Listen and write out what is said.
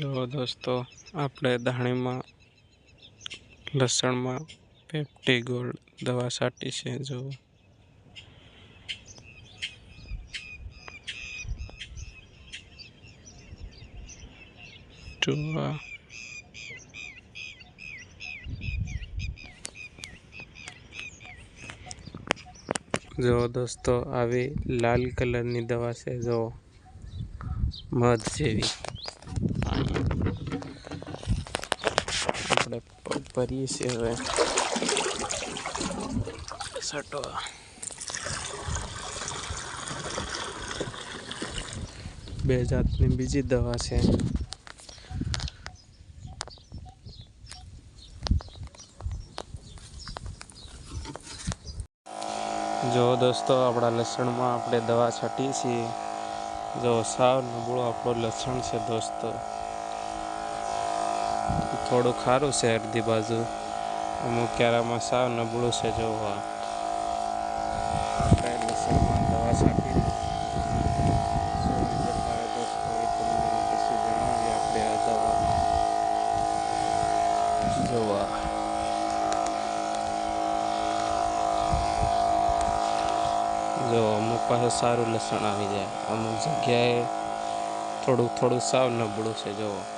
જો દોસ્તો આપણે ધાણીમાં લસણમાં પેપ્ટી ગોલ્ડ દવા છાંટી છે જો દોસ્તો આવી લાલ કલરની દવા છે જો મધ જેવી આપણે ભરીએ છીએ હવે છાંટવા બે જાતની બીજી દવા છે જો દોસ્તો આપણા લસણમાં આપણે દવા છાંટીએ છીએ જો સાવ નબળો આપણો લસણ છે દોસ્તો થોડું ખારું છે અડધી બાજુ અમુક ક્યારામાં સાવ નબળું છે જોવા આપણે લસણમાં દવા છાંટી દોસ્તો એ તમને પછી જણાવીએ આપણે આ દવા જોવા જો અમુક પાસે સારું લસણ આવી જાય અમુક જગ્યાએ થોડું સાવ નબળું છે જોવો